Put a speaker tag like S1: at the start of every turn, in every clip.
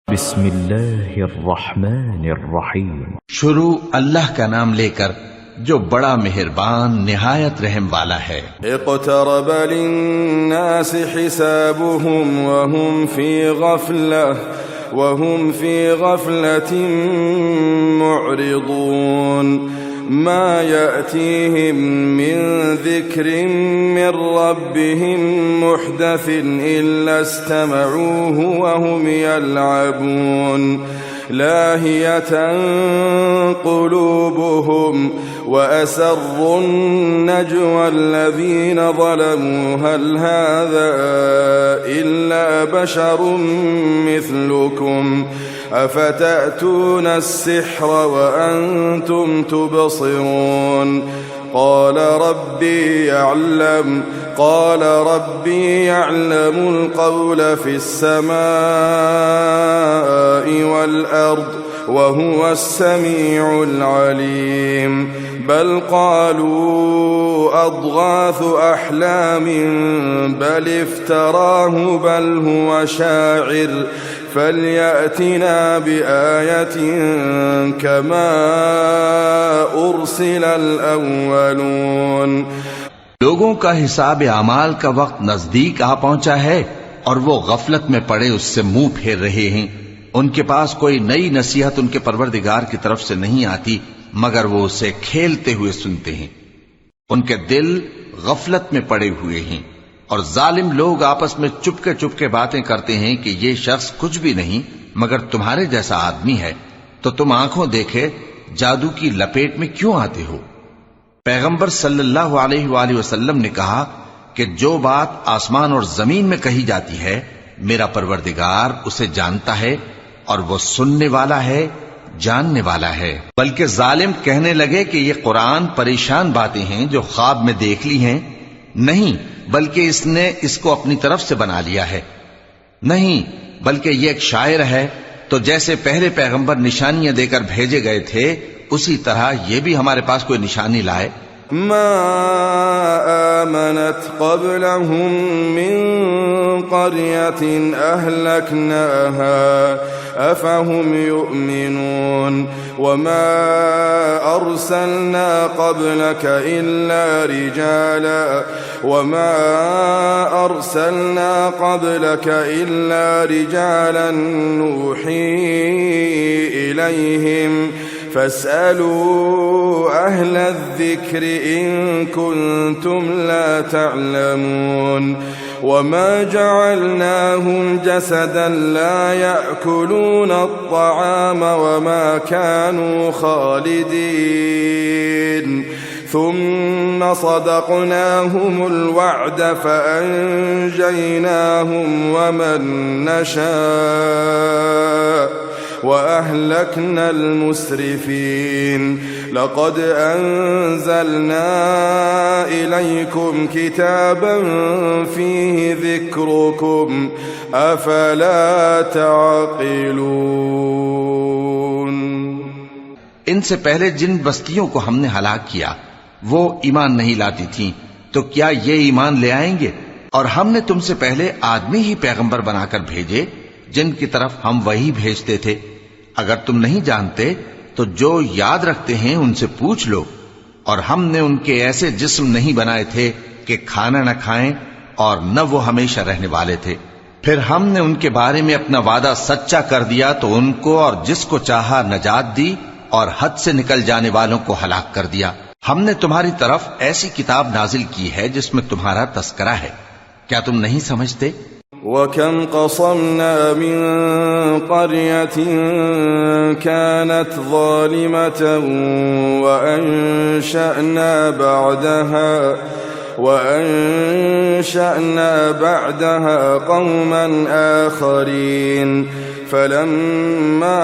S1: बिस्मिल्लाहिर्रहमानिर्रहीम।
S2: शुरू अल्लाह का नाम लेकर जो बड़ा मेहरबान निहायत रहम वाला है।
S3: इक़्तरब लिन्नासि हिसाबुहुम वहुम फी गफ़लतिन मुअरिदून मा यअतीहिम मिन ज़िक्रिन मिन रब्बिहिम मुहदसिन इल्ला इस्तमऊहु वहुम यलअबून लाहियतन क़ुलूबुहुम वअसर्रुन नज्वा अल्लज़ीन ज़लमू हल हाज़ा इल्ला बशरुम मिस्लुकुम अफ़तअतून अस्सिह्र वअन्तुम तुबसिरून क़ाल रब्बी यअलमुल क़ौल फ़िस्समाइ वल्अर्द वहुवस समीउल अलीम बल क़ालू अद्ग़ाथु अह्लामिन बल इफ्तराहु बल हुवा शाइर फल्यअतिना बिआयतिन कमा उर्सिलल अव्वलून।
S2: लोगों का हिसाब आमाल का वक्त नजदीक आ पहुंचा है और वो गफलत में पड़े उससे मुंह फेर रहे हैं। उनके पास कोई नई नसीहत उनके परवरदिगार की तरफ से नहीं आती मगर वो उसे खेलते हुए सुनते हैं। उनके दिल गफलत में पड़े हुए हैं और जालिम लोग आपस में चुपके चुपके बातें करते हैं कि ये शख्स कुछ भी नहीं मगर तुम्हारे जैसा आदमी है, तो तुम आंखों देखे जादू की लपेट में क्यों आते हो। पैगंबर सल्लल्लाहु अलैहि वसल्लम ने कहा कि जो बात आसमान और जमीन में कही जाती है मेरा परवरदिगार उसे जानता है और वो सुनने वाला है, जानने वाला है। बल्कि जालिम कहने लगे कि ये कुरान परेशान बातें हैं जो ख्वाब में देख ली हैं। नहीं, बल्कि इसने इसको अपनी तरफ से बना लिया है। नहीं, बल्कि ये एक शायर है। तो जैसे पहले पैगंबर निशानियां देकर भेजे गए थे उसी तरह ये भी हमारे पास कोई निशानी लाए।
S3: मा आमनत क़ब्लहुम मिन क़र्यतिन अहलकनाहा अफ़हुम युमिनून वमा अर्सलना क़ब्लक इल्ला रिजालन नूही इलैहिम फस्अलू अहल ज़िक्र इन कुन्तुम ला तअलमून वमा जअलनाहुम जसदन ला यअकुलून अत्तआम वमा कानू खालिदीन थुम्म सदक़नाहुमुल वअद फ़अन्जयनाहुम वमन नशाअ वअहलकनल मुस्रिफीन लक़द अंज़लना इलैकुम किताबन फ़ीहि ज़िक्रुकुम अफ़ला तअक़िलून।
S2: इनसे पहले जिन बस्तियों को हमने हलाक किया वो ईमान नहीं लाती थीं, तो क्या ये ईमान ले आएंगे? और हमने तुमसे पहले आदमी ही पैगंबर बनाकर भेजे जिनकी तरफ हम वही भेजते थे। अगर तुम नहीं जानते तो जो याद रखते हैं उनसे पूछ लो। और हमने उनके ऐसे जिस्म नहीं बनाए थे कि खाना न खाएं और न वो हमेशा रहने वाले थे। फिर हमने उनके बारे में अपना वादा सच्चा कर दिया तो उनको और जिसको चाहा नजात दी और हद से निकल जाने वालों को हलाक कर दिया। हमने तुम्हारी तरफ ऐसी किताब नाजिल की है जिसमें तुम्हारा तस्करा है। क्या तुम नहीं समझते?
S3: वकम क़समना मिन क़र्यतिन कानत ज़ालिमतन वअंशअना बअदहा क़ौमन आख़रीन फलम्मा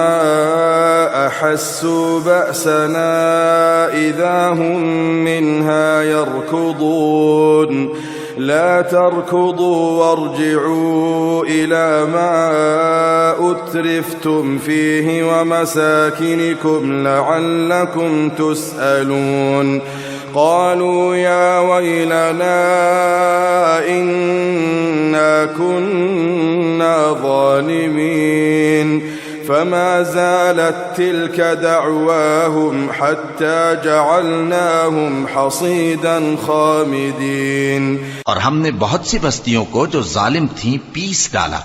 S3: अहस्सू बअसना इज़ा हुम मिन्हा यरकुदून ला तरकुदू वरजिऊ इला मा उत्रिफ्तुम फीहि वमसाकिनिकुम लअल्लकुम तुसअलून क़ालू या वैलना इन्ना कुन्ना ज़ालिमीन فما زالت تلك دعواهم حتى جعلناهم حصيدا خامدين।
S2: और हमने बहुत सी बस्तियों को जो जालिम थीं पीस डाला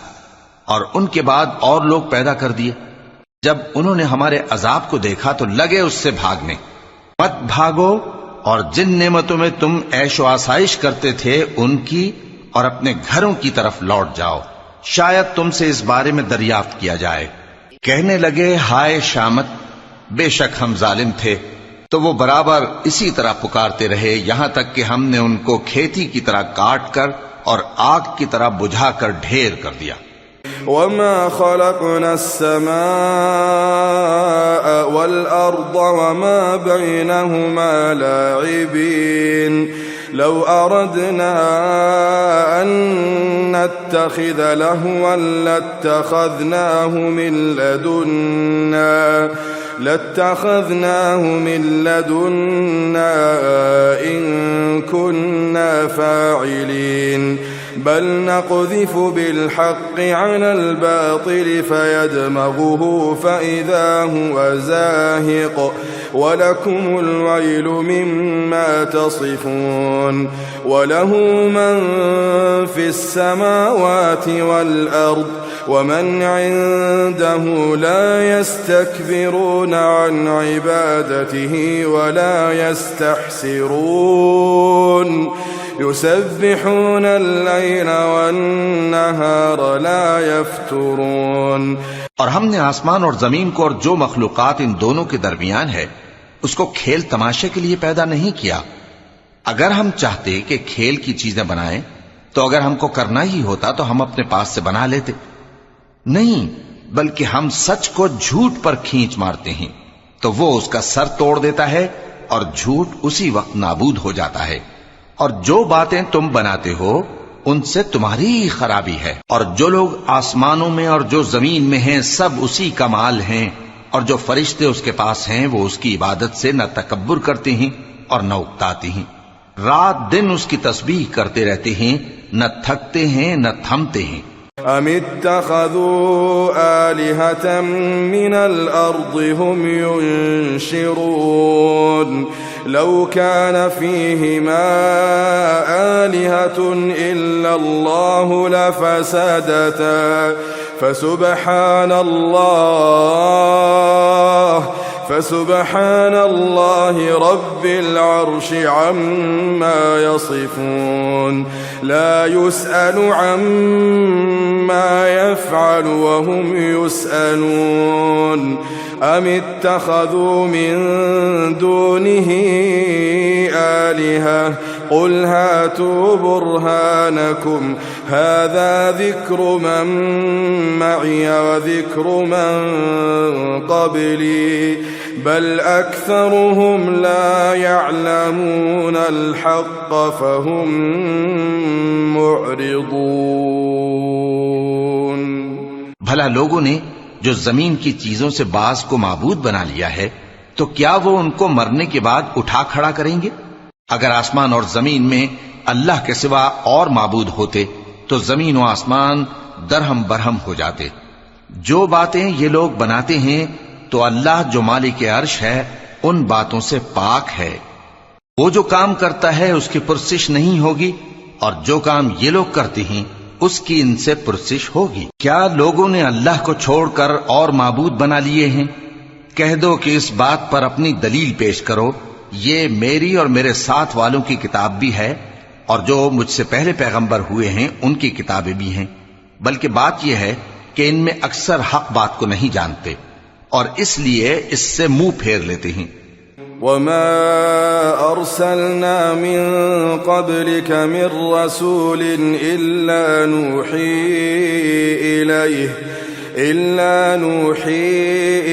S2: और उनके बाद और लोग पैदा कर दिए। जब उन्होंने हमारे अजाब को देखा तो लगे उससे भागने। मत भागो और जिन नेमतों में तुम ऐशो आसाइश करते थे उनकी और अपने घरों की तरफ लौट जाओ, शायद तुमसे इस बारे में दरियाफ्त किया जाए। कहने लगे हाय शामत, बेशक हम जालिम थे। तो वो बराबर इसी तरह पुकारते रहे यहां तक कि हमने उनको खेती की तरह काट कर और आग की तरह बुझाकर ढेर कर दिया।
S3: वमा खलक़ना अस्समाअ वल अर्द वमा बैनहुमा लाइबीन लौ अरदना अन नत्तखिज़ लहवन लत्तखज़नाहु मिन लदुन्ना इन कुन्ना फाइलीन बल नक़ज़िफ़ु बिलहक़्क़ि अलल बातिल फयदमग़ुहु फ़इज़ा हुवा ज़ाहिक़ वलकुमुल वैलु मिम्मा तसिफ़ून वलहु मन फ़िस समावाति वल अर्द वमन इंदहु ला यस्तकबिरून अन इबादतिही वला यस्तहसिरून युसब्बिहून अल-लैल वन-नहार ला यफ्तुरून।
S2: और हमने आसमान और जमीन को और जो मखलूकात इन दोनों के दरमियान है उसको खेल तमाशे के लिए पैदा नहीं किया। अगर हम चाहते कि खेल की चीजें बनाएं तो अगर हमको करना ही होता तो हम अपने पास से बना लेते। नहीं, बल्कि हम सच को झूठ पर खींच मारते हैं तो वो उसका सर तोड़ देता है और झूठ उसी वक्त नाबूद हो जाता है। और जो बातें तुम बनाते हो उनसे तुम्हारी ही खराबी है। और जो लोग आसमानों में और जो जमीन में हैं सब उसी का माल हैं और जो फरिश्ते उसके पास हैं वो उसकी इबादत से न तकब्बुर करते हैं और न उकताते हैं। रात दिन उसकी तस्बीह करते रहते हैं, न थकते हैं न थमते हैं।
S3: अमित्तखज़ू आलिहतम मिनल अर्दि हुम युनशिरून लौ कान फीहिमा आलिहतुन इल्लल्लाहु लफसदता फसुबहानल्लाहि रब्बिल अर्शि अम्मा यसिफून ला युसअलु अम्मा यफ़अलु वहुम युसअलून अमित्तखज़ू मिन दूनिही आलिहा क़ुल हातू बुरहानकुम हाज़ा ज़िक्रु मन मअिय व ज़िक्रु मन क़ब्ली बल अक्सरुहुम ला यअलमूनल हक़्क़ फ़हुम मुअरिदून।
S2: भला लोगों ने जो जमीन की चीजों से बाज को माबूद बना लिया है तो क्या वो उनको मरने के बाद उठा खड़ा करेंगे? अगर आसमान और जमीन में अल्लाह के सिवा और माबूद होते तो जमीन और आसमान दरहम बरहम हो जाते। जो बातें ये लोग बनाते हैं तो अल्लाह जो मालिक अर्श है उन बातों से पाक है। वो जो काम करता है उसकी पुरसिश नहीं होगी और जो काम ये लोग करते हैं उसकी इनसे पुरसिश होगी। क्या लोगों ने अल्लाह को छोड़कर और माबूद बना लिए हैं? कह दो कि इस बात पर अपनी दलील पेश करो, ये मेरी और मेरे साथ वालों की किताब भी है और जो मुझसे पहले पैगंबर हुए हैं उनकी किताबें भी हैं। बल्कि बात यह है कि इनमें अक्सर हक बात को नहीं जानते और इसलिए इससे मुंह फेर लेते हैं।
S3: वमा अरसलना मिन क़ब्लिक मिर रसूलिन इल्ला नूही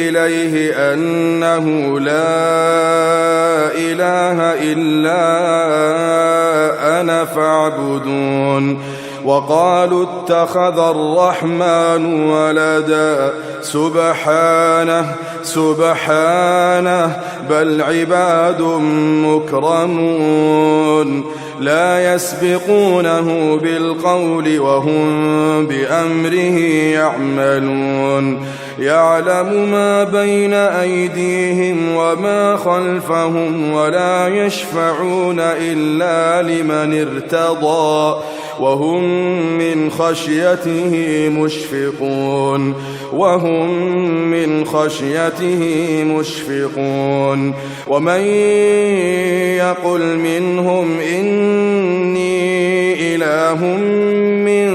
S3: इलैहि अन्नहु ला इलाहा इल्ला अना फ़अबुदून वक़ालू इत्तख़ज़ अर्रहमानु वलदा सुब्हानह बल इबादुम मुकरमून ला यस्बिक़ूनहु बिलक़ौलि वहुम बिअम्रिही यअमलून يعلم ما بين أيديهم وما خلفهم ولا يشفعون إلا لمن ارتضى وهم من خشيته مشفقون ومن يقل منهم إني إله من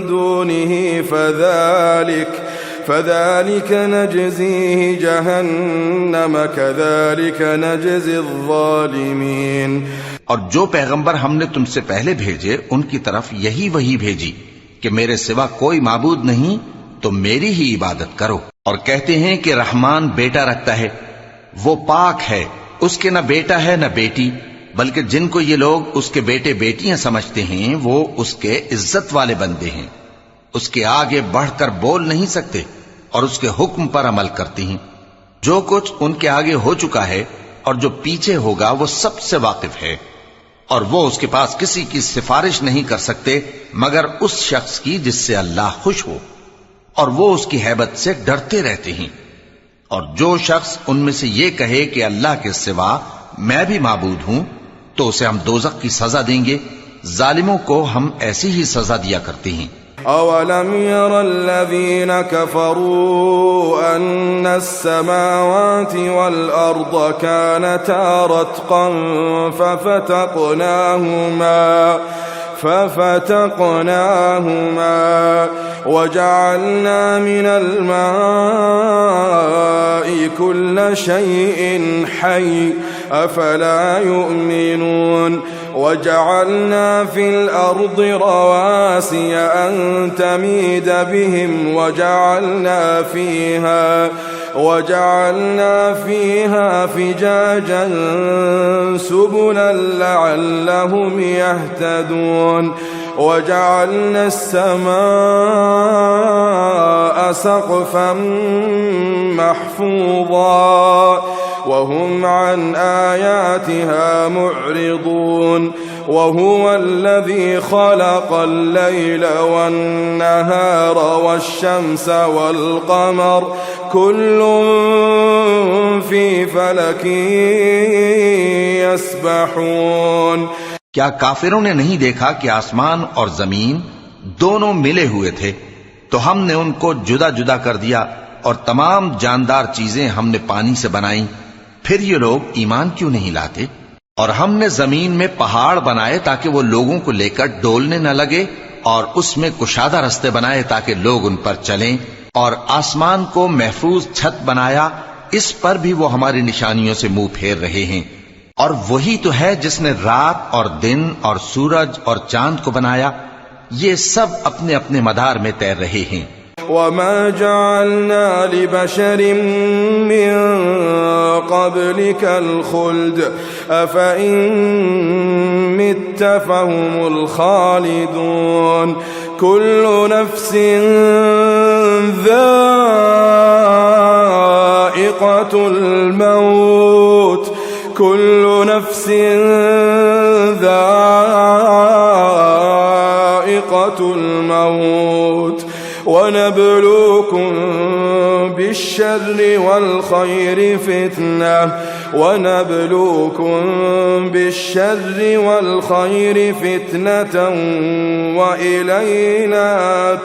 S3: دونه فذلك نجزيه جهنم كذلك نجزي الظالمين।
S2: और जो पैगंबर हमने तुमसे पहले भेजे उनकी तरफ यही वही भेजी कि मेरे सिवा कोई माबूद नहीं तो मेरी ही इबादत करो। और कहते हैं कि रहमान बेटा रखता है, वो पाक है, उसके न बेटा है न बेटी, बल्कि जिनको ये लोग उसके बेटे बेटियां समझते हैं वो उसके इज्जत वाले बंदे हैं। उसके आगे बढ़कर बोल नहीं सकते और उसके हुक्म पर अमल करते हैं। जो कुछ उनके आगे हो चुका है और जो पीछे होगा वो सबसे वाकिफ है, और वो उसके पास किसी की सिफारिश नहीं कर सकते मगर उस शख्स की जिससे अल्लाह खुश हो, और वो उसकी हैबत से डरते रहते हैं। और जो शख्स उनमें से ये कहे कि अल्लाह के सिवा मैं भी माबूद हूं तो उसे हम दोज़ख की सजा देंगे। जालिमों को हम ऐसी ही सजा दिया करते हैं।
S3: अवलम यरल्लज़ीन कफ़रू अन्न अस्समावाति वल अर्द कानता रत्क़न फफ़तक़नाहुमा वजअलना मिनल माइ कुल्ल शैइन हय्य अफला युमिनून वजअलना फिल अर्दि रवासिय अन तमीद बिहिम वजअलना फीहा फिजाजन सुबुलन लअल्लहुम यहतदून वजअलना अस्समाअ सक़फ़न महफूज़ा वहुम अन आयातिहा मुअरिदून वहुव अल्लज़ी ख़लक़ल लैल वन्नहार वश्शम्स वल्क़मर कुल्लुन फ़ी फ़लकिन यस्बहून।
S2: क्या काफिरों ने नहीं देखा कि आसमान और जमीन दोनों मिले हुए थे, तो हमने उनको जुदा जुदा कर दिया और तमाम जानदार चीजें हमने पानी से बनाई, फिर ये लोग ईमान क्यों नहीं लाते? और हमने जमीन में पहाड़ बनाए ताकि वो लोगों को लेकर डोलने न लगे, और उसमें कुशादा रास्ते बनाए ताकि लोग उन पर चलें, और आसमान को महफूज छत बनाया, इस पर भी वो हमारी निशानियों से मुंह फेर रहे हैं। और वही तो है जिसने रात और दिन और सूरज और चांद को बनाया, ये सब अपने अपने मदार में तैर रहे हैं।
S3: वमा जअलना लिबशरिन मिन क़ब्लिकल ख़ुल्द अफ़इन मित्त फ़हुमुल ख़ालिदून कुल्लु नफ़्सिन ज़ाइक़तुल मौत कुल्लु नफ़्सिन ज़ाइक़तुल मौत वनब्लूकुम बिश्शर्रि वल खैरि फित्नतन व इलैना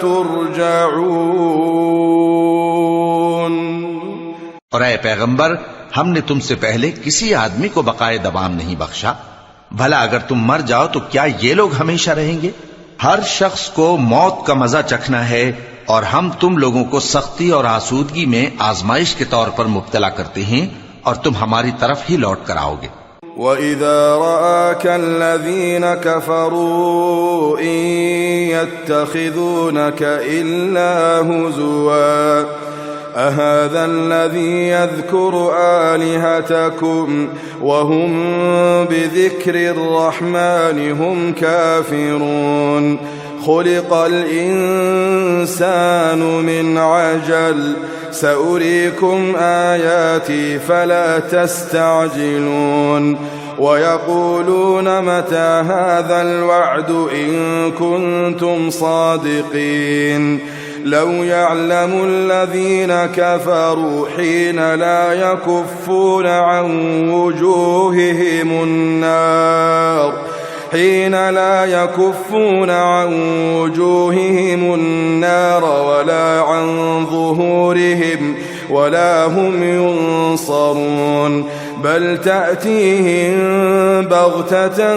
S3: तुरजऊन।
S2: और ऐ पैगंबर, हमने तुमसे पहले किसी आदमी को बकाए दवाम नहीं बख्शा। भला अगर तुम मर जाओ तो क्या ये लोग हमेशा रहेंगे? हर शख्स को मौत का मजा चखना है, और हम तुम लोगों को सख्ती और आसूदगी में आजमाइश के तौर पर मुब्तला करते हैं, और तुम हमारी तरफ ही लौट कर आओगे।
S3: वइज़ा रआकल्लज़ीन कफ़रू इन यत्तखिज़ूनक इल्ला हुज़ुवा अहाज़ा अल्लज़ी यज़कुरु आलिहतकुम वहुम बिज़िक्रिर रहमानि हुम काफ़िरून खुलिक़ल इंसानु मिन अजल सउरीकुम आयाती फला तस्तअजिलून वयक़ूलून मता हाज़ल वअदु इन कुन्तुम सादिक़ीन لو يعلم الذين كفروا حين لا يكفون عن وجوههم النار ولا عن ظهورهم ولا هم ينصرون بل تأتيهم بغتة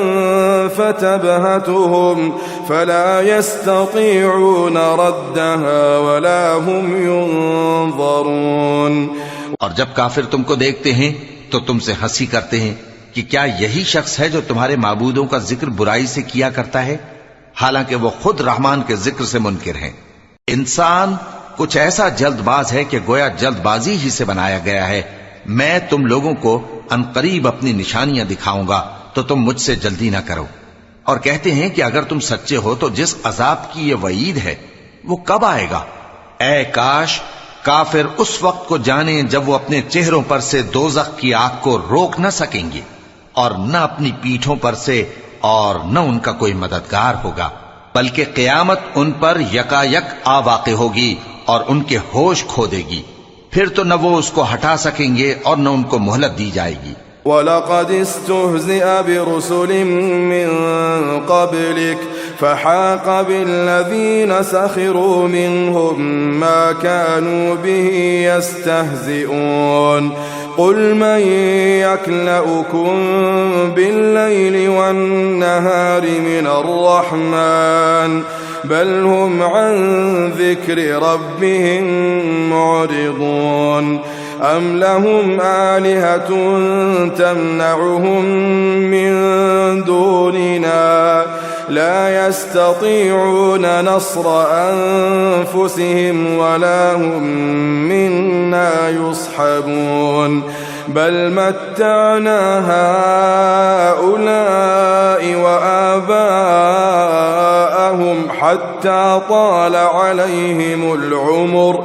S3: فتبهتهم فلا يستطيعون ردها ولا هم ينظرون।
S2: और जब काफिर तुमको देखते हैं तो तुमसे हंसी करते हैं कि क्या यही शख्स है जो तुम्हारे माबूदों का जिक्र बुराई से किया करता है, हालांकि वो खुद रहमान के जिक्र से मुनकिर हैं। इंसान कुछ ऐसा जल्दबाज है कि गोया जल्दबाजी ही से बनाया गया है। मैं तुम लोगों को अनकरीब अपनी निशानियां दिखाऊंगा तो तुम मुझसे जल्दी ना करो। और कहते हैं कि अगर तुम सच्चे हो तो जिस अजाब की ये वईद है वो कब आएगा। ऐ काश काफिर उस वक्त को जाने जब वो अपने चेहरों पर से दोज़ख की आग को रोक न सकेंगे और न अपनी पीठों पर से और न उनका कोई मददगार होगा, बल्कि क़यामत उन पर यकायक आ वाक़े होगी और उनके होश खो देगी। फिर तो न वो उसको हटा सकेंगे और न उनको मोहलत दी जाएगी।
S3: वलक़द इस्तुहज़िअ बिरुसुलिम मिन क़ब्लिक फ़हाक़ बिल्लज़ीन सख़िरू मिनहुम मा कानू बिही यस्तहज़िऊन क़ुल मन यक्लउकुम बिल्लैलि वन्नहारि मिनर्रहमान बल हुम अन ज़िक्रि रब्बिहिम मुअरिदून अम लहुम आलिहतुन तमनउहुम मिन दूनिना ला यस्ततीऊन नस्र अनफुसिहिम वला हुम मिन्ना युस्हबून बल मत्तअना हाउलाइ व आबाअहुम हत्ता ताल अलैहिमुल उम्र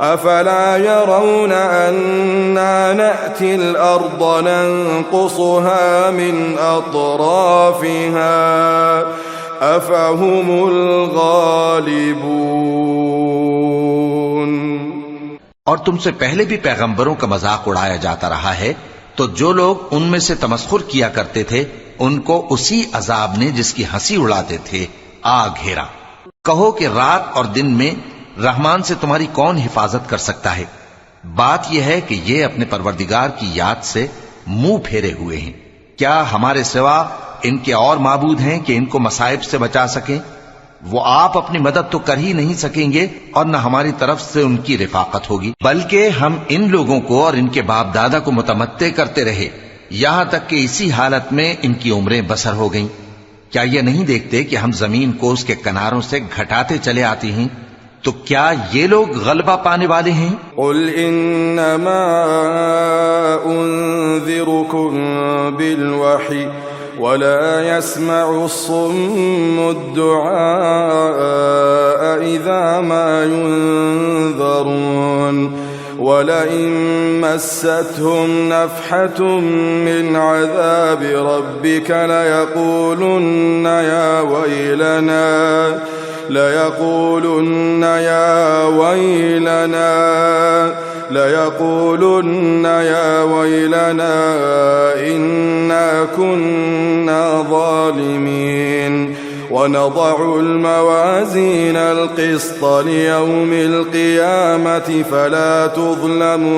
S3: अफला यरौन अन्ना नअतिल अर्द नंकुसुहा मिन अतराफिहा अफहुमुल गालिबून।
S2: और तुमसे पहले भी पैगंबरों का मजाक उड़ाया जाता रहा है, तो जो लोग उनमें से तमस्खुर किया करते थे उनको उसी अजाब ने जिसकी हंसी उड़ाते थे आ घेरा। कहो कि रात और दिन में रहमान से तुम्हारी कौन हिफाजत कर सकता है। बात यह है कि ये अपने परवरदिगार की याद से मुंह फेरे हुए हैं। क्या हमारे सिवा इनके और माबूद हैं कि इनको मसाइब से बचा सकें? वो आप अपनी मदद तो कर ही नहीं सकेंगे और न हमारी तरफ से उनकी रिफाकत होगी, बल्कि हम इन लोगों को और इनके बाप दादा को मुतमत्ते करते रहे, यहां तक कि इसी हालत में इनकी उम्रें बसर हो गईं। क्या ये नहीं देखते कि हम जमीन को उसके किनारों से घटाते चले आते हैं? तो क्या ये लोग गलबा पाने वाले हैं?
S3: कुल इन्नमा उन्ज़िरुकुम बिलवही वला यस्मउस्सुम्मुद्दुआ इज़ा मा युन्ज़रून वलइन मस्सतहुम नफ़हतुम मिन अज़ाबि रब्बिक लयक़ूलुन्न या वैलना इन्ना कुन्ना ज़ालिमीन वनज़अुल मवाज़ीनल क़िस्त लियौमिल क़ियामति फला तुज़लमु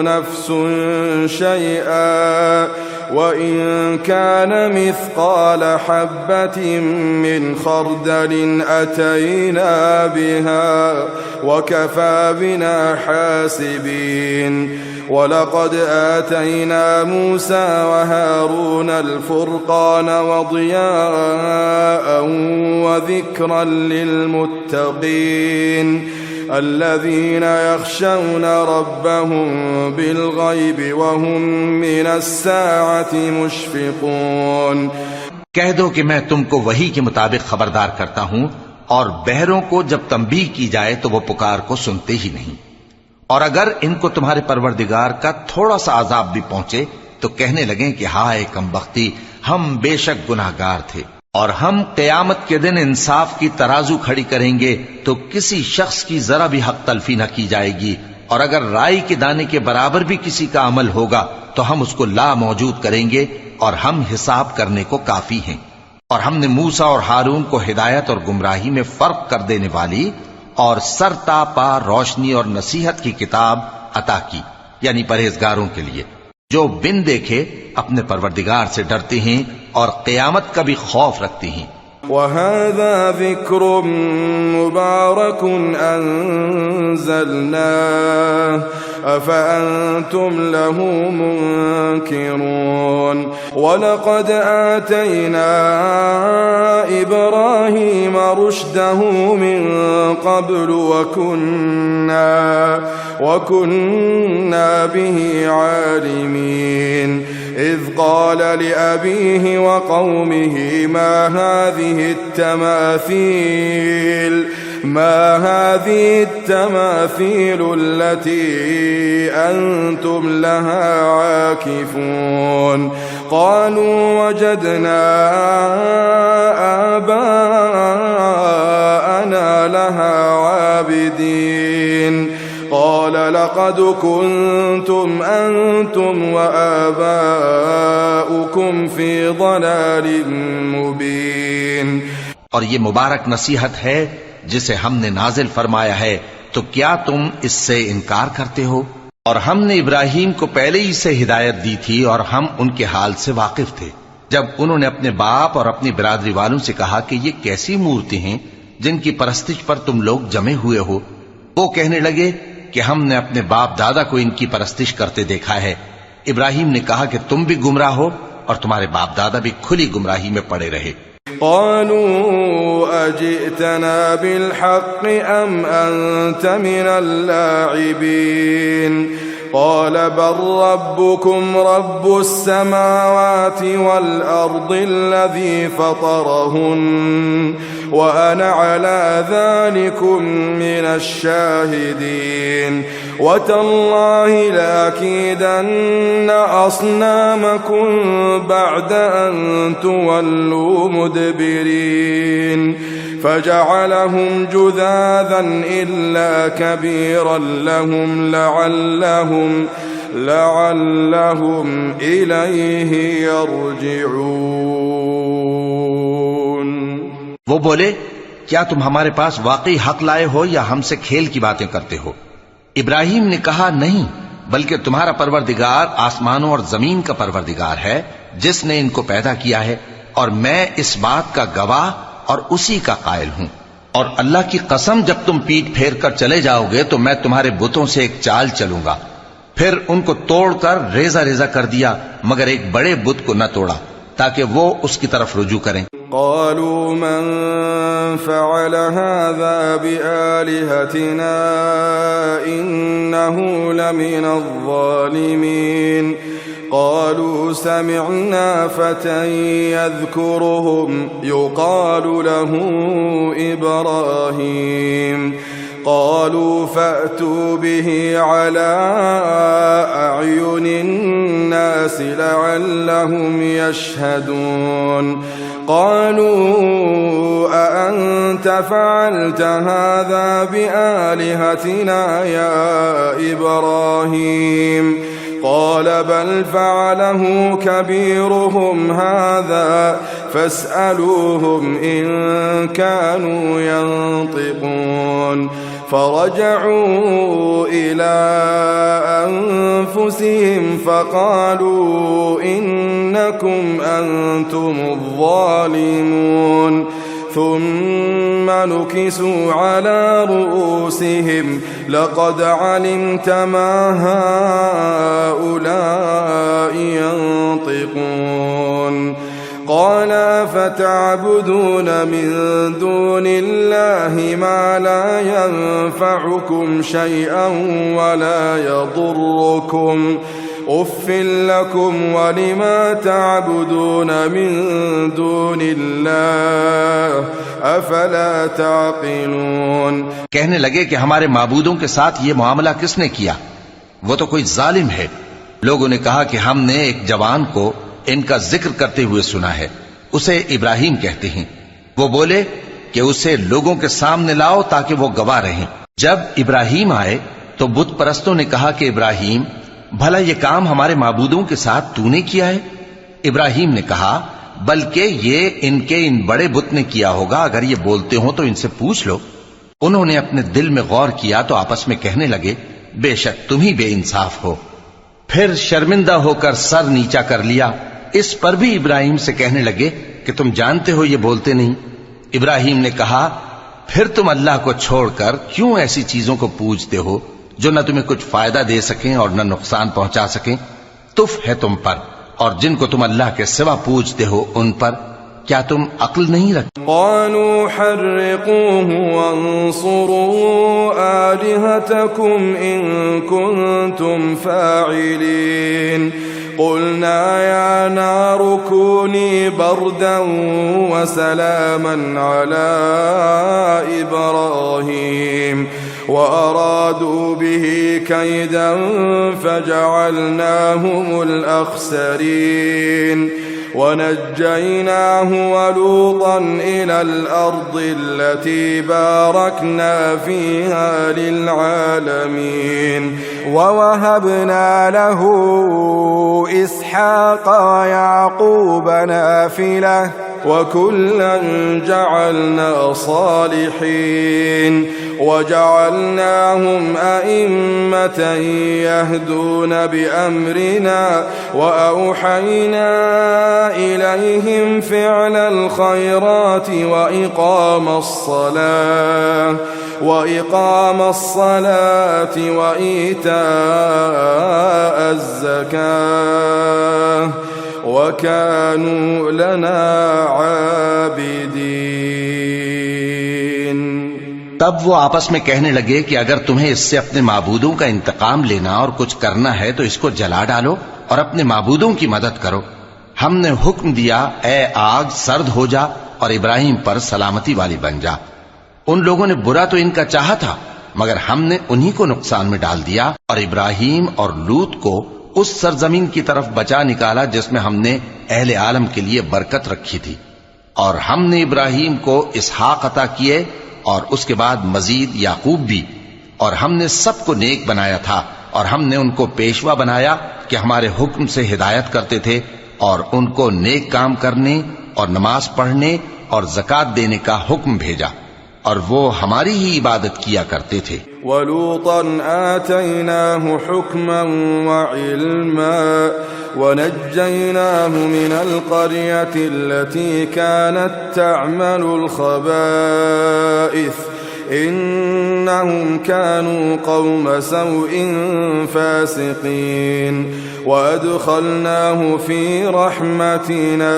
S3: नफ़्सुन शैआ वइन कान मिस्क़ाल हब्बतिन मिन खर्दलिन अतैना बिहा वकफ़ा बिना हासिबीन वलक़द आतैना मूसा वहारून अल-फ़ुरक़ान वज़ियाअन वज़िक्रन लिलमुत्तक़ीन الذين يخشون ربهم بالغيب وهم من الساعة मुश्फ़िक़ून।
S2: कह दो कि मैं तुमको वही के मुताबिक खबरदार करता हूं, और बहरों को जब तंबीह की जाए तो वो पुकार को सुनते ही नहीं। और अगर इनको तुम्हारे परवरदिगार का थोड़ा सा अजाब भी पहुंचे तो कहने लगे कि हाय कमबख्ती, हम बेशक गुनाहगार थे। और हम क़यामत के दिन इंसाफ की तराजू खड़ी करेंगे तो किसी शख्स की जरा भी हक तलफी न की जाएगी, और अगर राई के दाने के बराबर भी किसी का अमल होगा तो हम उसको ला मौजूद करेंगे, और हम हिसाब करने को काफी हैं। और हमने मूसा और हारून को हिदायत और गुमराही में फर्क कर देने वाली और सरतापा रोशनी और नसीहत की किताब अता की, यानी परहेजगारों के लिए, जो बिन देखे अपने परवरदिगार से डरते हैं और क़यामत का भी खौफ रखते हैं।
S3: वहाज़ा ज़िक्रुम मुबारकुन अंज़लनाहु अफ़अंतुम लहू मुनकिरून वलक़द आतैना इब्राहीम रुश्दहू मिन क़ब्लु वकुन्ना बिही आलिमीन इज़ क़ाल लिअबीहि वक़ौमिहि मा हाज़िहि التماثيل التي أنتم لها عاكفون قالوا وجدنا آباءنا لها عابدين قال لقد كنتم أنتم وآباؤكم في ضلال مبين।
S2: और ये मुबारक नसीहत है जिसे हमने नाजिल फरमाया है, तो क्या तुम इससे इनकार करते हो? और हमने इब्राहीम को पहले ही से हिदायत दी थी और हम उनके हाल से वाकिफ थे। जब उन्होंने अपने बाप और अपनी बिरादरी वालों से कहा कि ये कैसी मूर्ति हैं जिनकी परस्तिश पर तुम लोग जमे हुए हो, वो कहने लगे कि हमने अपने बाप दादा को इनकी परस्तिश करते देखा है। इब्राहीम ने कहा कि तुम भी गुमराह हो और तुम्हारे बाप दादा भी खुली गुमराही में पड़े रहे।
S3: قالوا أجئتنا بالحق أم أنت من اللاعبين قال بل ربكم رب السماوات والأرض الذي فطرهن وأنا على ذلكم من الشاهدين وتالله لأكيدن أصنامكم بعد أن تولوا مدبرين فجعلهم جذاذا إلا كبيرا لهم لعلهم إليه يرجعون।
S2: वो बोले, क्या तुम हमारे पास वाकई हक लाए हो या हमसे खेल की बातें करते हो? इब्राहीम ने कहा, नहीं, बल्कि तुम्हारा परवरदिगार आसमानों और जमीन का परवरदिगार है जिसने इनको पैदा किया है, और मैं इस बात का गवाह और उसी का कायल हूं। और अल्लाह की कसम, जब तुम पीठ फेर कर चले जाओगे तो मैं तुम्हारे बुतों से एक चाल चलूंगा। फिर उनको तोड़कर रेजा रेजा कर दिया, मगर एक बड़े बुत को न तोड़ा ताकि वो उसकी तरफ रुजू करें।
S3: قالوا من فعل هذا بآلهتنا إنه لمن الظالمين قالوا سمعنا فتى يذكرهم يقال له إبراهيم قالوا فأتوا به على أعين الناس لعلهم يشهدون قالوا أأنت فعلت هذا بآلهتنا يا إبراهيم قال بل فعله كبيرهم هذا فاسألوهم إن كانوا ينطقون فرجعوا إلى أنفسهم فقالوا إنكم أنتم الظالمون ثم نكسوا على رؤوسهم لقد علمت ما هؤلاء ينطقون قال أفتعبدون من دون الله ما لا ينفعكم شيئا ولا يضركم أف لكم ولما تعبدون من دون الله أفلا تعقلون।
S2: कहने लगे कि हमारे माबूदों के साथ ये मामला किसने किया? वो तो कोई जालिम है। लोगों ने कहा कि हमने एक जवान को इनका जिक्र करते हुए सुना है, उसे इब्राहिम कहते हैं। वो बोले कि उसे लोगों के सामने लाओ ताकि वो गवाह रहें। जब इब्राहिम आए तो बुत परस्तों ने कहा कि इब्राहिम, भला ये काम हमारे माबूदों के साथ तूने किया है? इब्राहिम ने कहा, बल्कि ये इनके इन बड़े बुत ने किया होगा। अगर ये बोलते हो तो इनसे पूछ लो। उन्होंने अपने दिल में गौर किया तो आपस में कहने लगे, बेशक तुम ही बेइंसाफ हो। फिर शर्मिंदा होकर सर नीचा कर लिया। इस पर भी इब्राहिम से कहने लगे कि तुम जानते हो ये बोलते नहीं। इब्राहिम ने कहा, फिर तुम अल्लाह को छोड़कर क्यों ऐसी चीजों को पूजते हो जो न तुम्हें कुछ फायदा दे सकें और न नुकसान पहुंचा सकें? तुफ है तुम पर और जिनको तुम अल्लाह के सिवा पूजते हो उन पर। क्या तुम अक्ल नहीं रखते?
S3: क़ालू हर्रिक़ूहु वंसुरू आलिहतकुम इन कुंतुम फ़ाइलीन। क़ुलना या नारु कूनी बरदन व सलामन अला इब्राहीम व अरादू बिही कैदन फजअलनाहुमुल अख़सरीन ونجيناه ولوطا إلى الأرض التي باركنا فيها للعالمين ووهبنا له إسحاق ويعقوب نافلة وكلا جعلنا صالحين وجعلناهم أئمة يهدون بأمرنا وأوحينا إليهم فعل الخيرات وإقام الصلاة وإيتاء الزكاة وكانوا لنا عابدين।
S2: तब वो आपस में कहने लगे कि अगर तुम्हें इससे अपने माबूदों का इंतकाम लेना और कुछ करना है तो इसको जला डालो और अपने माबूदों की मदद करो। हमने हुक्म दिया, ए आग सर्द हो जा और इब्राहिम पर सलामती वाली बन जा। उन लोगों ने बुरा तो इनका चाहा था, मगर हमने उन्हीं को नुकसान में डाल दिया और इब्राहिम और लूत को उस सरजमीन की तरफ बचा निकाला जिसमें हमने अहले आलम के लिए बरकत रखी थी। और हमने इब्राहिम को इसहाक अता किए और उसके बाद मजीद याकूब भी। और हमने सबको नेक बनाया था और हमने उनको पेशवा बनाया कि हमारे हुक्म से हिदायत करते थे और उनको नेक काम करने और नमाज पढ़ने और ज़कात देने का हुक्म भेजा और वो हमारी ही इबादत किया करते थे।
S3: वलूतन आतैनाहु हुक्मन व इल्मा वनज्जैनाहु मिनल क़र्यति अल्लती कानत तअमलुल ख़बाइस इन्नहुम कानू क़ौम सौइन फ़ासिक़ीन वअदख़लनाहु फ़ी रहमतिना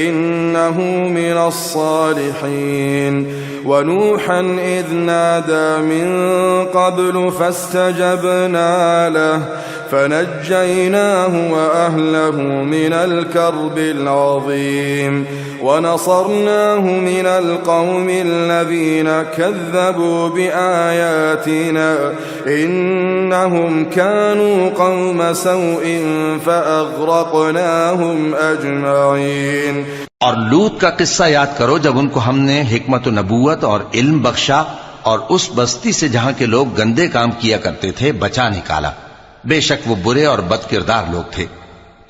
S3: इन्नहु मिनस्सालिहीन ونوحا إذ نادى من قبل فاستجبنا له فنجيناه وأهله من الكرب العظيم ونصرناه من القوم الذين كذبوا بآياتنا إنهم كانوا قوم سوء فأغرقناهم أجمعين।
S2: और लूत का किस्सा याद करो जब उनको हमने हिकमत नबूवत और इल्म बख्शा और उस बस्ती से जहां के लोग गंदे काम किया करते थे बचा निकाला। बेशक वो बुरे और बदकिरदार लोग थे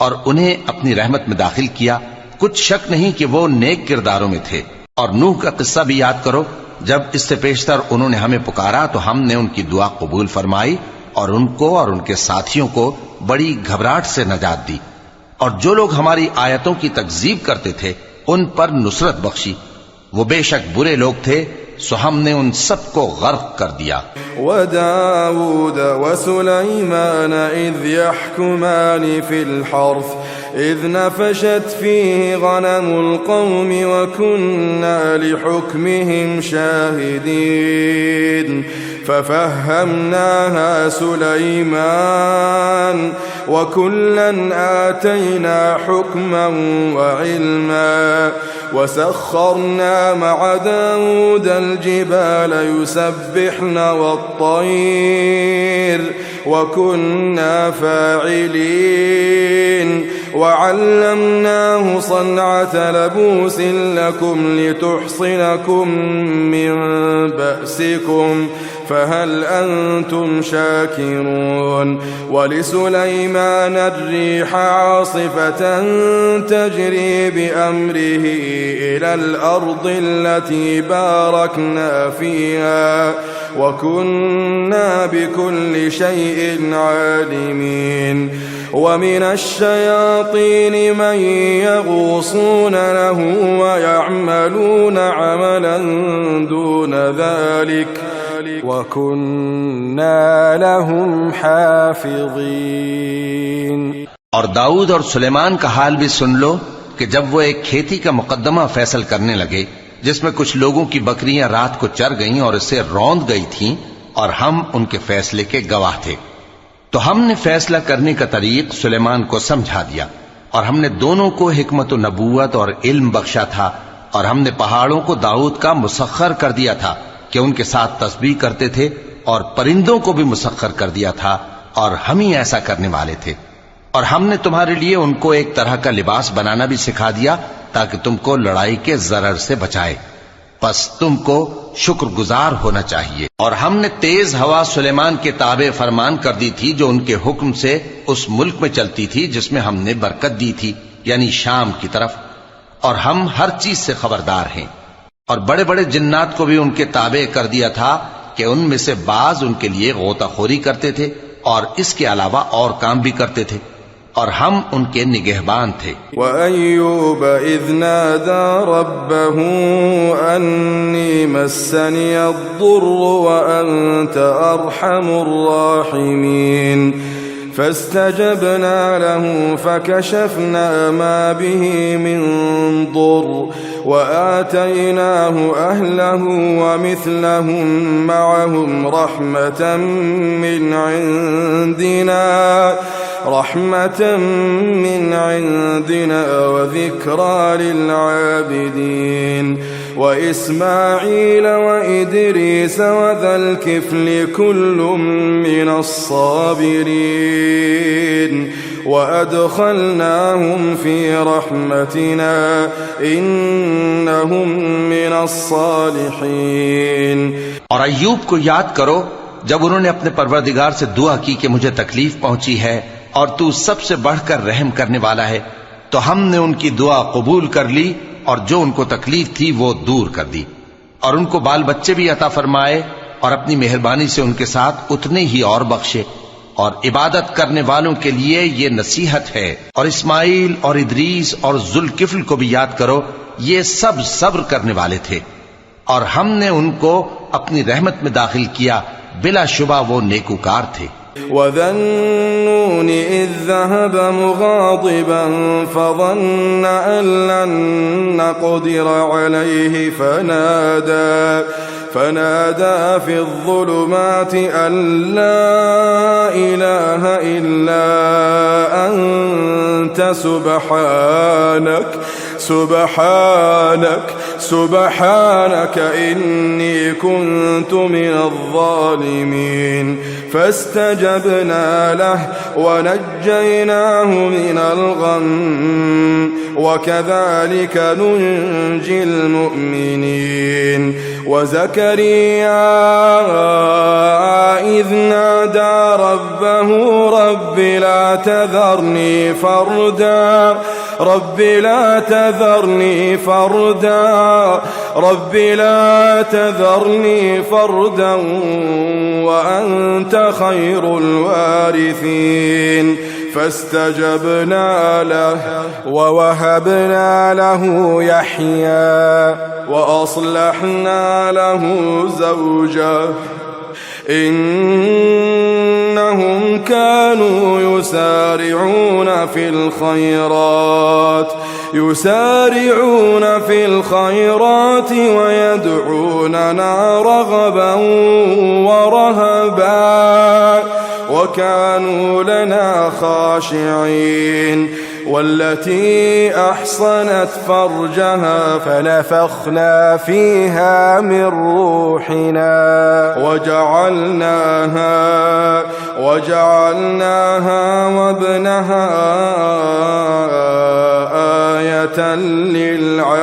S2: और उन्हें अपनी रहमत में दाखिल किया। कुछ शक नहीं कि वो नेक किरदारों में थे। और नूह का किस्सा भी याद करो जब इससे पेशतर उन्होंने हमें पुकारा तो हमने उनकी दुआ कबूल फरमाई और उनको और उनके साथियों को बड़ी घबराहट से नजात दी। और जो लोग हमारी आयतों की तकजीब करते थे उन पर नुसरत बख्शी। वो बेशक बुरे लोग थे, सो हमने उन सबको गर्क कर दिया।
S3: वदाऊद वसुलैमान इज़ यहकुमान फिल हर्थ इज़ नफशत फीहि गनमुल कौमि वकुन्ना लिहुक्मिहिम शाहिदीन फफहमनाहा सुलैमान वकुल्ला आतैना हुक्मन व इल्मा वसख्खरना मअ दाऊद الجبال يسبحن والطير وكنا فاعلين وعلمناه صنعة لبوس لكم لتحصنكم من بأسكم فهل أنتم شاكرون ولسليمان الريح عاصفة تجري بأمره إلى الأرض التي باركنا فيها وكنا بكل شيء عالمين ومن الشياطين من يغوصون له ويعملون عملا دون ذلك وكنا لهم حافظين।
S2: और दाऊद और सुलेमान का हाल भी सुन लो कि जब वो एक खेती का मुकदमा फैसल करने लगे जिसमें कुछ लोगों की बकरियां रात को चर गईं और इससे रौंद गई थीं और हम उनके फैसले के गवाह थे, तो हमने फैसला करने का तरीक सुलेमान को समझा दिया और हमने दोनों को हिकमत व नबूवत और इल्म बख्शा था और हमने पहाड़ों को दाऊद का मुसख्खर कर दिया था कि उनके साथ तस्बीह करते थे और परिंदों को भी मुसख्खर कर दिया था और हम ही ऐसा करने वाले थे। और हमने तुम्हारे लिए उनको एक तरह का लिबास बनाना भी सिखा दिया ताकि तुमको लड़ाई के जरर से बचाए, बस तुमको शुक्रगुजार होना चाहिए। और हमने तेज हवा सुलेमान के ताबे फरमान कर दी थी जो उनके हुक्म से उस मुल्क में चलती थी जिसमें हमने बरकत दी थी, यानी शाम की तरफ, और हम हर चीज से खबरदार हैं। और बड़े बड़े जिन्नात को भी उनके ताबे कर दिया था कि उनमें से बाज उनके लिए गोताखोरी करते थे और इसके अलावा और काम भी करते थे और हम उनके निगहबान थे।
S3: वअय्यूब इज़ नादा रब्बहू अन्नी मस्सनी अद्दुर्र व अंत अरहमुर राहिमीन فاستجبنا له فكشفنا ما به من ضر وآتيناه أهله ومثلهم معهم رحمة من عندنا وذكرى للعابدين وإسماعيل وإدريس وذا الكفل كل من الصابرين وأدخلناهم في رحمتنا إنهم من الصالحين।
S2: और अय्यूब को याद करो जब उन्होंने अपने परवरदिगार से दुआ की कि मुझे तकलीफ पहुंची है और तू सबसे बढ़कर रहम करने वाला है, तो हमने उनकी दुआ कबूल कर ली और जो उनको तकलीफ थी वो दूर कर दी और उनको बाल बच्चे भी अता फरमाए और अपनी मेहरबानी से उनके साथ उतने ही और बख्शे। और इबादत करने वालों के लिए ये नसीहत है। और इस्माइल और इदरीस और जुल्किफ्ल को भी याद करो, ये सब सब्र करने वाले थे और हमने उनको अपनी रहमत में दाखिल किया, बिलाशुबा वो नेकूकार थे।
S3: وذنون إذ ذهب مغاضبا فظن أن لن نقدر عليه فنادى في الظلمات أن لا إله إلا أنت سبحانك إني كنت من الظالمين فاستجبنا له ونجيناه من الغم وكذلك ننجي المؤمنين وزكريا إذ نادى ربه رب لا تذرني فردا وأنت خير الوارثين فاستجبنا له ووهبنا له يحيى وأصلحنا له زوجه إنهم كانوا يسارعون في الخيرات ويدعوننا رغبا ورهبا وكانوا لنا خاشعين والتي أحصنت فرجها فنفخنا वजअलनाहा वब्नहा आयतन लिलआलमीन।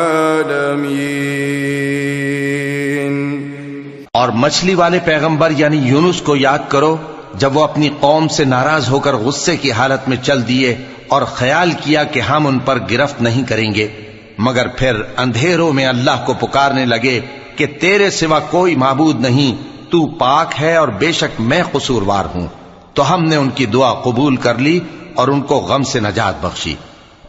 S2: और मछली वाले पैगंबर यानी यूनुस को याद करो जब वो अपनी कौम से नाराज होकर गुस्से की हालत में चल दिए और ख्याल किया कि हम उन पर गिरफ्त नहीं करेंगे, मगर फिर अंधेरों में अल्लाह को पुकारने लगे कि तेरे सिवा कोई माबूद नहीं, तू पाक है और बेशक मैं कसूरवार हूं। तो हमने उनकी दुआ कबूल कर ली और उनको गम से नजात बख्शी,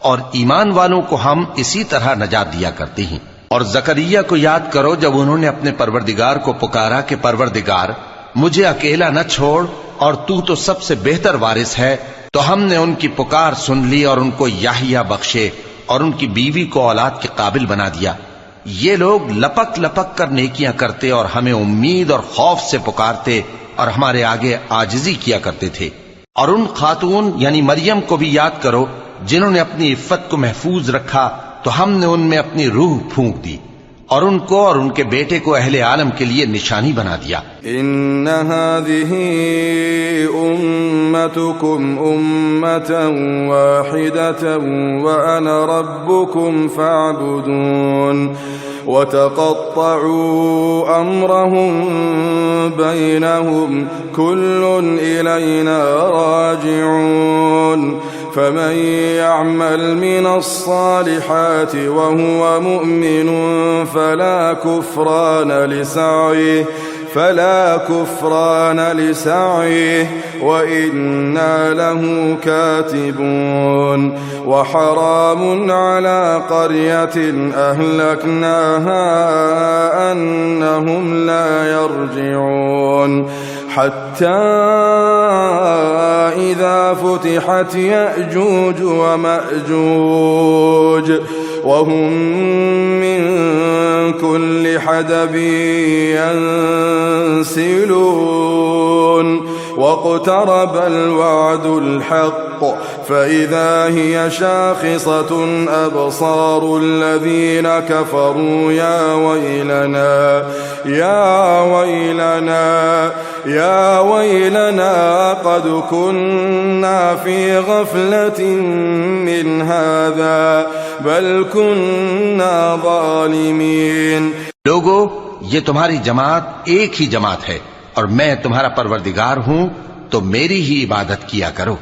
S2: और ईमान वालों को हम इसी तरह नजात दिया करते हैं। और जकरिया को याद करो जब उन्होंने अपने परवरदिगार को पुकारा कि परवरदिगार मुझे अकेला न छोड़ और तू तो सबसे बेहतर वारिस है, तो हमने उनकी पुकार सुन ली और उनको याहिया बख्शे और उनकी बीवी को औलाद के काबिल बना दिया। ये लोग लपक लपक कर नेकियां करते और हमें उम्मीद और खौफ से पुकारते और हमारे आगे आजिजी किया करते थे। और उन खातून यानी मरियम को भी याद करो जिन्होंने अपनी इफ्फत को महफूज रखा, तो हमने उनमें अपनी रूह फूंक दी और उनको और उनके बेटे को अहले आलम के लिए निशानी बना दिया।
S3: इन्न हाज़िही उम्मतुकुम उम्मतन वाहिदतन व अना रब्बुकुम फ़अबुदून वतक़त्तअू अम्रहुम बैनहुम कुल्लुन इलैना राजिऊन फमन यअमल मिनस्सालिहाति वहुव मुमिनुन फला कुफ्रान लिसअयिहि व इन्ना लहु कातिबून व हरामुन अला क़र्यतिन अहलकनाहा अन्नहुम ला यरजिऊन हत्ता इज़ा फुतिहत यअजूज व मअजूज वहुम मिन कुल्लि हदबिन यंसिलून वक़्तरबल वअदुल हक़्क़ फ़इज़ा हिय शाख़िसतुन अबसारुल लज़ीना कफ़रू या वैलना क़द कुन्ना फ़ी ग़फ़लतिन मिन हाज़ा बल कुन्ना ज़ालिमीन।
S2: लोगो, ये तुम्हारी जमात एक ही जमात है और मैं तुम्हारा परवरदिगार हूं, तो मेरी ही इबादत किया करो।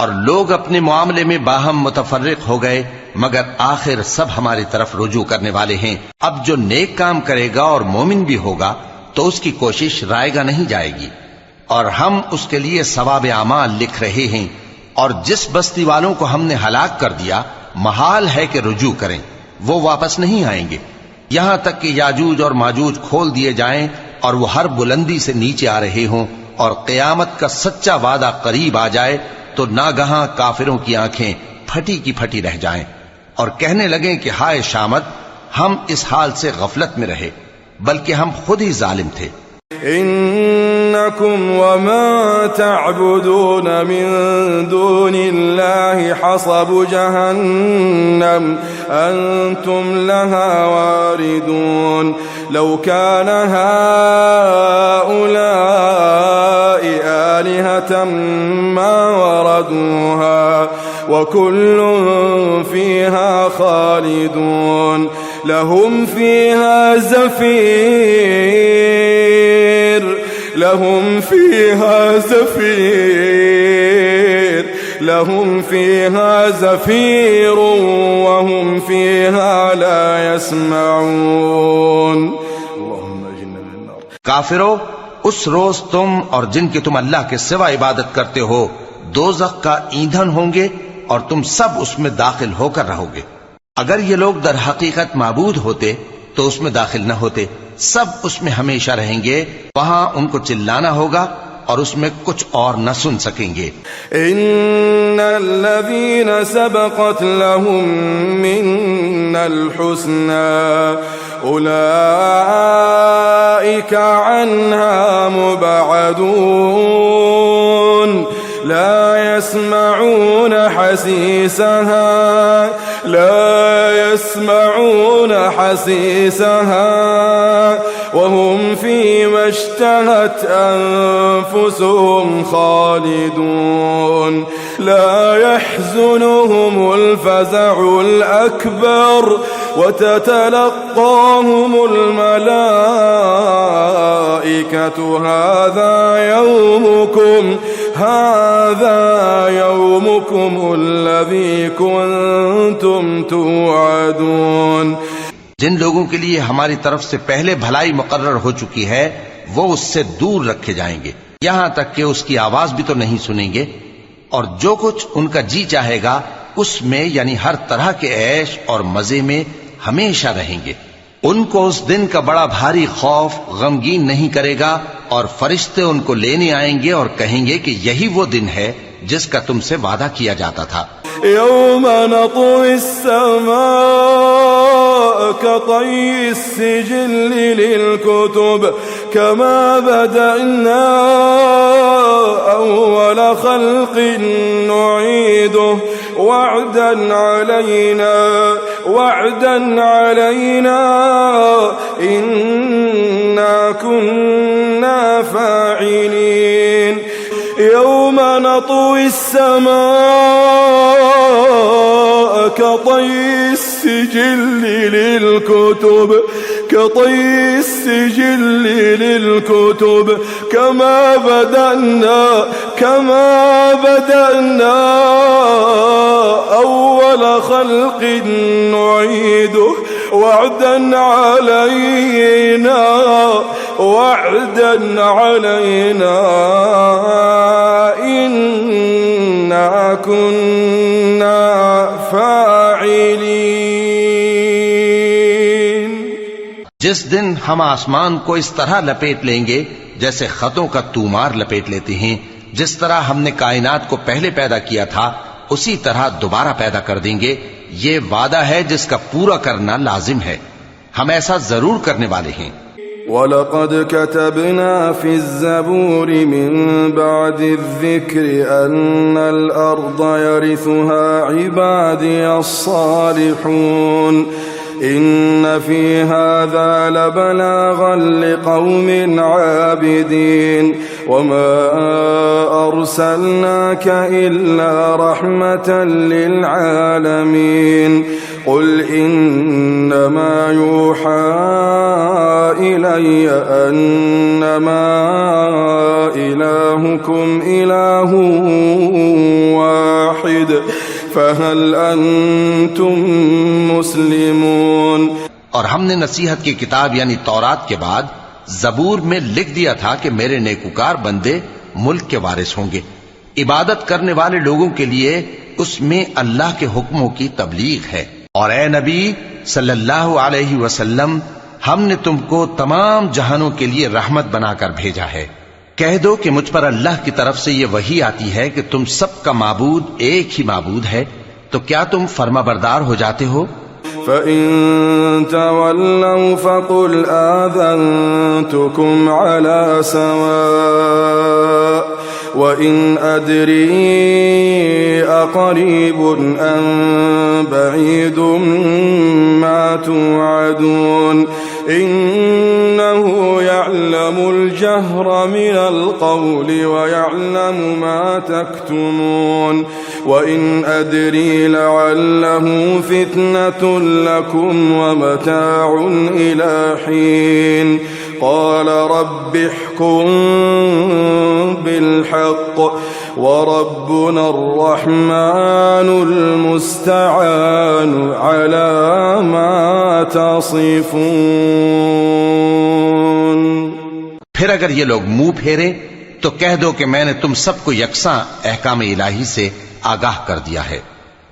S2: और लोग अपने मामले में बाहम मुतफर्रिक हो गए, मगर आखिर सब हमारी तरफ रुजू करने वाले हैं। अब जो नेक काम करेगा और मोमिन भी होगा तो उसकी कोशिश रायगा नहीं जाएगी, और हम उसके लिए सवाब आमाल लिख रहे हैं। और जिस बस्ती वालों को हमने हलाक कर दिया, महाल है कि रुजू करें, वो वापस नहीं आएंगे, यहां तक कि याजूज और माजूज खोल दिए जाएं और वो हर बुलंदी से नीचे आ रहे हों, और क़यामत का सच्चा वादा करीब आ जाए तो नागहां काफिरों की आंखें फटी की फटी रह जाएं और कहने लगें कि हाय शामत, हम इस हाल से गफलत में रहे, बल्कि हम खुद ही जालिम थे।
S3: इन्नकुम वमा तअबुदून मिन दूनिल्लाहि हसबु जहन्नम अंतुम लहा वारिदून लौ कान हाउलाइ आलिहतम मा वरदूहा वकुल्लुन फीहा खालिदून लहुम फीहा ज़फ़ीर वहुम फीहा ला यस्मऊन।
S2: काफिरो, उस रोज तुम और जिनकी तुम अल्लाह के सिवा इबादत करते हो दोज़ख का ईंधन होंगे और तुम सब उसमें दाखिल होकर रहोगे। अगर ये लोग दर हकीकत माबूद होते तो उसमें दाखिल न होते, सब उसमें हमेशा रहेंगे। वहां उनको चिल्लाना होगा और उसमें कुछ और न सुन सकेंगे।
S3: इन्नल्लज़ीना सबक़त लहुम मिन्नल हुस्ना उलाइका अन्हा मुबअदून ला यस्मऊन हसीसहा وهم فيما اشتهت أنفسهم خالدون لا يحزنهم الفزع الأكبر وتتلقاهم الملائكة هذا يومكم الذي كنتم توعدون।
S2: जिन लोगों के लिए हमारी तरफ से पहले भलाई मुकर्रर हो चुकी है वो उससे दूर रखे जाएंगे, यहाँ तक कि उसकी आवाज भी तो नहीं सुनेंगे, और जो कुछ उनका जी चाहेगा उसमें यानी हर तरह के ऐश और मजे में हमेशा रहेंगे। उनको उस दिन का बड़ा भारी खौफ गमगीन नहीं करेगा, और फरिश्ते उनको लेने आएंगे और कहेंगे कि यही वो दिन है जिसका तुमसे वादा किया जाता था।
S3: यौम नत्वी अस्समाअ कतई अस्सिजिल्लि लिलकुतुब कमा बदअना अव्वल खल्क़िन नुईदुहु वअदन अलैना इन्ना कुन्ना फाइलीन। यौम नत्वी अस्समाअ कतई अस्सिजिल्लि लिलकुतुब कमा बदअना अव्वल खल्क़िन नुईदुहु वअदन अलैना इन्ना कुन्ना फाइलीन।
S2: जिस दिन हम आसमान को इस तरह लपेट लेंगे जैसे खतों का तूमार लपेट लेते हैं, जिस तरह हमने कायनात को पहले पैदा किया था उसी तरह दोबारा पैदा कर देंगे। ये वादा है जिसका पूरा करना लाजिम है, हम ऐसा जरूर करने वाले हैं।
S3: वलक़द कतबना फ़िज़्ज़बूर मिन बअदिज़्ज़िक्रि अन्नल अर्ज़ यरिथुहा इबादियस्सालिहून इन्न फ़ी हाज़ा लबलाग़न लिक़ौमिन आबिदीन वमा अर्सलनाक इल्ला रहमतन लिलआलमीन क़ुल इन्नमा यूहा इलय्य अन्नमा इलाहुकुम इलाहुन वाहिद फहल अंतुम मुस्लिमून।
S2: और हमने नसीहत की किताब यानी तौरात के बाद जबूर में लिख दिया था कि मेरे नेकुकार बंदे मुल्क के वारिस होंगे। इबादत करने वाले लोगों के लिए उसमें अल्लाह के हुक्मों की तबलीग है। और ए नबी सल्लल्लाहु अलैहि वसल्लम, हमने तुमको तमाम जहानों के लिए रहमत बनाकर भेजा है। कह दो कि मुझ पर अल्लाह की तरफ से ये वही आती है कि तुम सबका माबूद एक ही माबूद है, तो क्या तुम फर्माबरदार हो जाते हो?
S3: फ़इन तवल्लौ फ़क़ुल आज़नतुकुम अला सवा वइन अदरी अक़रीबुन अम बईदुम मा तुअदून इन्नहु यअलमुल जहर मिनल क़ौलि व यअलमु मा तक्तुमून वइन अदरी लअल्लहु फ़ित्नतुन लकुम व मताउन इला हीन क़ाल रब्बि इह्कुम बिल्हक़्क़ व रब्बुना अर्रहमानुल मुस्तआनु अला मा तसिफून।
S2: फिर अगर ये लोग मुंह फेरे तो कह दो कि मैंने तुम सबको यकसां अहकाम इलाही से आगाह कर दिया है,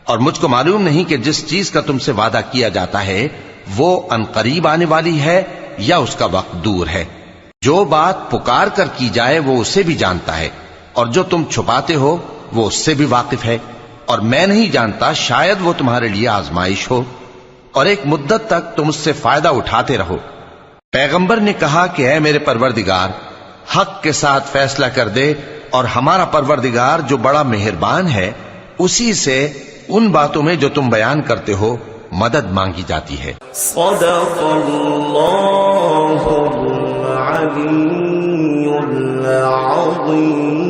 S2: और मुझको मालूम नहीं कि जिस चीज का तुमसे वादा किया जाता है वो अनकरीब आने वाली है या उसका वक्त दूर है। जो बात पुकार कर की जाए वो उसे भी जानता है, और जो तुम छुपाते हो वो उससे भी वाकिफ है। और मैं नहीं जानता, शायद वो तुम्हारे लिए आजमाइश हो, और एक मुद्दत तक तुम उससे फायदा उठाते रहो। पैगंबर ने कहा कि ऐ मेरे परवरदिगार, हक के साथ फैसला कर दे, और हमारा परवरदिगार जो बड़ा मेहरबान है उसी से उन बातों में जो तुम बयान करते हो मदद मांगी जाती है।
S4: العلي العظيم.